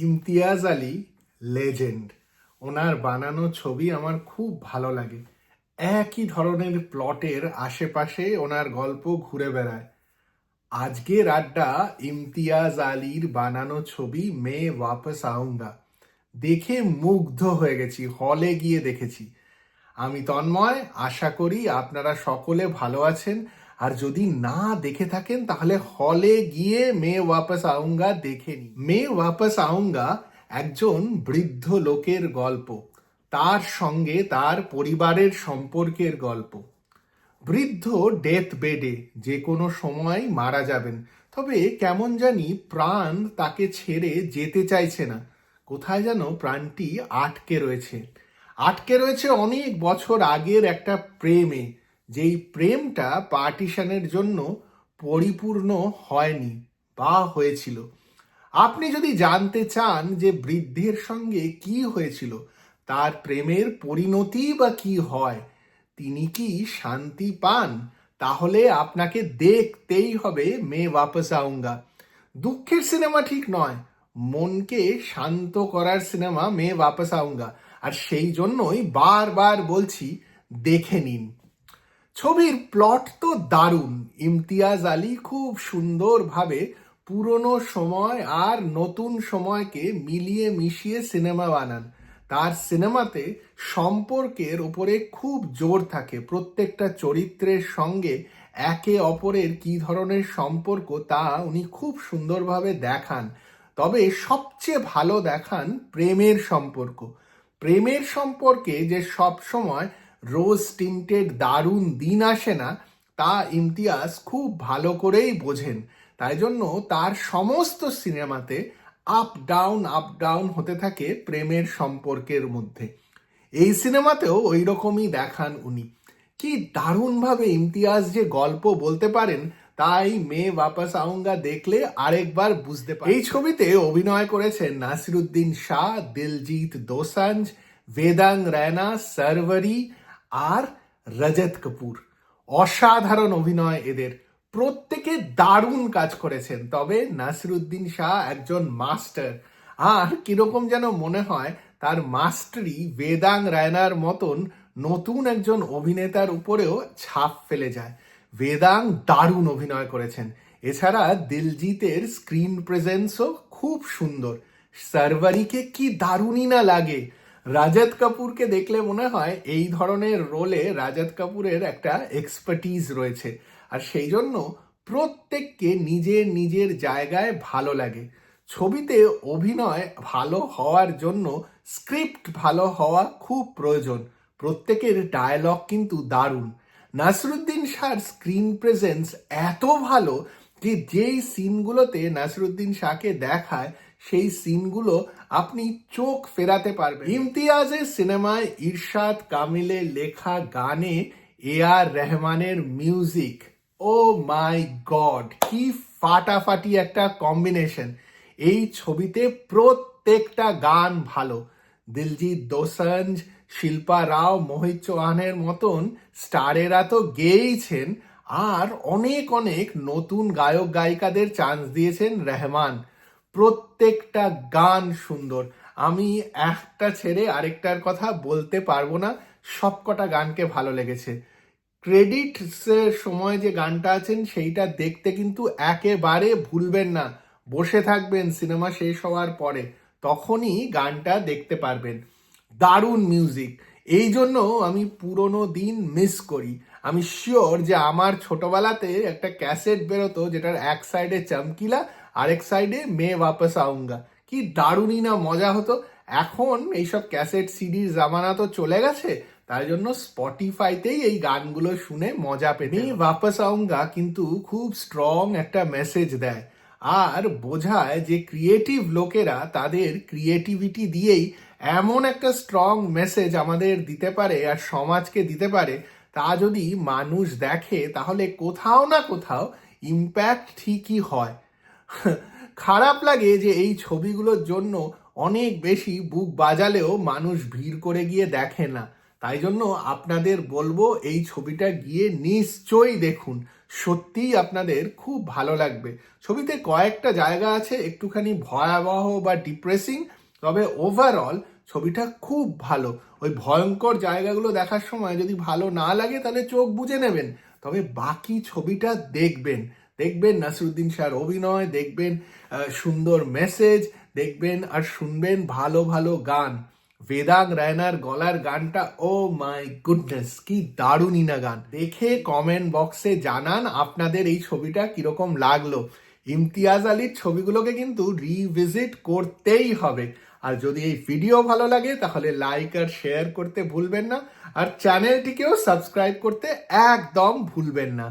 Imtiaz Ali legend. ওনার বানানো ছবি আমার খুব ভালো লাগে। একই ধরনের প্লটের আশেপাশে ওনার গল্প ঘুরে বেড়ায়। আজকের আড্ডা ইমতিয়াজ আলীর বানানো ছবি মে ওয়াপস আউঙ্গা। দেখে মুগ্ধ হয়ে গেছি, হলে গিয়ে দেখেছি। আমি তন্ময়, আশা করি আপনারা সকলে ভালো আছেন। আর যদি না দেখে থাকেন তাহলে হলে গিয়ে মে ওয়াপস আউঙ্গা দেখে নিন। মে ওয়াপস আউঙ্গা একজন বৃদ্ধ লোকের গল্প, তার সঙ্গে তার পরিবারের সম্পর্কের গল্প। বৃদ্ধ ডেথ বেডে, যে কোনো সময় মারা যাবেন, তবে কেমন জানি প্রাণ তাকে ছেড়ে যেতে চাইছে না। কোথায় যেন প্রাণটি আটকে রয়েছে অনেক বছর আগের একটা প্রেমে, যেই প্রেমটা পার্টিশনের জন্য পরিপূর্ণ হয়নি বা হয়েছিল। আপনি যদি জানতে চান যে বৃদ্ধের সঙ্গে কি হয়েছিল, তার প্রেমের পরিণতি বা কি হয়, তিনি কি শান্তি পান, তাহলে আপনাকে দেখতেই হবে মে ওয়াপস আউঙ্গা। দুঃখের সিনেমা ঠিক নয়, মনকে শান্ত করার সিনেমা মে ওয়াপস আউঙ্গা। আর সেই জন্যই বারবার বলছি, দেখে নিন। ছবির প্লট তো দারুণ। ইমতিয়াজ আলী খুব সুন্দরভাবে পুরনো সময় আর নতুন সময়কে মিলিয়ে মিশিয়ে সিনেমা বানান। তার সিনেমাতে সম্পর্কের উপরে খুব জোর থাকে। প্রত্যেকটা চরিত্রের সঙ্গে একে অপরের কি ধরনের সম্পর্ক তা উনি খুব সুন্দরভাবে দেখান। তবে সবচেয়ে ভালো দেখান প্রেমের সম্পর্কে যে সব সময় রোজ টিন্টেড দারুণ দিন আসে না, তা ইমতিয়াজ খুব ভালো করেই বোঝেন। তাই জন্য তার সমস্ত সিনেমাতে আপ ডাউন হতে থাকে প্রেমের সম্পর্কের মধ্যে। এই সিনেমাতেও ওই রকমই দেখান উনি। কি দারুণভাবে ইমতিয়াজ যে গল্প বলতে পারেন, তাই মে ওয়াপস আউঙ্গা দেখলে আরেকবার বুঝতে পারেন। এই ছবিতে অভিনয় করেছেন নাসিরুদ্দিন শাহ, দিলজিৎ দোসাঞ্জ, বেদাং রায়না, সারওয়ারি আর রজত কাপুর। অসাধারণ অভিনয় এদের, প্রত্যেকে দারুণ কাজ করেছেন। তবে নাসিরুদ্দিন শাহ একজন মাস্টার, আর কিরকম যেন মনে হয় তার মাস্টারি বেদাং রায়নার মতন নতুন একজন অভিনেতার উপরেও ছাপ ফেলে যায়। বেদাং দারুণ অভিনয় করেছেন। এছাড়া দিলজিতের স্ক্রিন প্রেজেন্সও খুব সুন্দর। সারওয়ারিকে কি দারুণই না লাগে। রাজত কাপুরকে দেখলে মনে হয় এই ধরনের রোলে রাজত কাপুরের একটা এক্সপার্টিজ রয়েছে। আর সেই জন্য প্রত্যেককে নিজের নিজের জায়গায় ভালো লাগে। ছবিতে অভিনয় ভালো হওয়ার জন্য স্ক্রিপ্ট ভালো হওয়া খুব প্রয়োজন। প্রত্যেকের ডায়লগ কিন্তু দারুণ। নাসিরুদ্দিন শাহর স্ক্রিন প্রেজেন্স এত ভালো যে যেই সিনগুলোতে নাসিরুদ্দিন শাহকে দেখায়, সেই সিনগুলো আপনি চোখ ফেরাতে পারবেন। ইমতিয়াজের সিনেমায় ইরশাদ কামিলের লেখা গানে আর রহমানের মিউজিক, ও মাই গড, কি ফাটাফাটি একটা কম্বিনেশন। এই ছবিতে প্রত্যেকটা গান ভালো। দিলজিৎ দোসাঞ্জ, শিল্পা রাও, মোহিত চৌহানের মতন স্টারেরা তো গেয়েইছেন, আর অনেক অনেক নতুন গায়ক গায়িকাদের চান্স দিয়েছেন রহমান। প্রত্যেকটা গান সুন্দর। আমি একটা ছেড়ে আরেকটার কথা বলতে পারবো না, সবকটা গানকে ভালো লেগেছে। ক্রেডিটসের সময় যে গানটা আছেন সেইটা দেখতে কিন্তু একেবারে ভুলবেন না। বসে থাকবেন সিনেমা শেষ হওয়ার পরে, তখনই গানটা দেখতে পারবেন। দারুণ মিউজিক। এই জন্য আমি পুরোনো দিন মিস করি। আমি শিওর যে আমার ছোটবেলাতে একটা ক্যাসেট বেরোতো, যেটার এক সাইডে চমকিলা, আরেক সাইডে মে ওয়াপস আউঙ্গা। কি দারুণই না মজা হতো। এখন এইসব ক্যাসেট সিডির জামানা তো চলে গেছে, তাই জন্য স্পটিফাইতেই এই গানগুলো শুনে মজা পেতে। ওয়াপস আউঙ্গা কিন্তু খুব স্ট্রং একটা মেসেজ দেয়, আর বোঝায় যে ক্রিয়েটিভ লোকেরা তাদের ক্রিয়েটিভিটি দিয়েই এমন একটা স্ট্রং মেসেজ আমাদের দিতে পারে আর সমাজকে দিতে পারে, তা যদি মানুষ দেখে তাহলে কোথাও না কোথাও ইম্প্যাক্ট ঠিকই হয়। খারাপ লাগে যে এই ছবিগুলোর জন্য অনেক বেশি বুক বাজালেও মানুষ ভিড় করে গিয়ে দেখে না। তাই জন্য আপনাদের বলবো এই ছবিটা গিয়ে নিশ্চয়ই দেখুন। সত্যিই আপনাদের খুব ভালো লাগবে। ছবিতে কয়েকটা জায়গা আছে একটুখানি ভয়াবহ বা ডিপ্রেসিং, তবে ওভারঅল ছবিটা খুব ভালো। ওই ভয়ঙ্কর জায়গাগুলো দেখার সময় যদি ভালো না লাগে তাহলে চোখ বুজে নেবেন, তবে বাকি ছবিটা দেখবেন। দেখবেন নাসিরুদ্দিন শাহর অভিনয়, দেখবেন সুন্দর মেসেজ, দেখবেন আর শুনবেন ভালো ভালো গান। বেদাং রায়নার গলার গানটা, ও মাই গুডনেস, কি দারুণই না গান। দেখে কমেন্ট বক্সে জানান আপনাদের এই ছবিটা কিরকম লাগলো। ইমতিয়াজ আলীর ছবিগুলোকে কিন্তু রিভিজিট করতেই হবে। আর যদি এই ভিডিও ভালো লাগে তাহলে লাইক আর শেয়ার করতে ভুলবেন না, আর চ্যানেলটিকেও সাবস্ক্রাইব করতে একদম ভুলবেন না।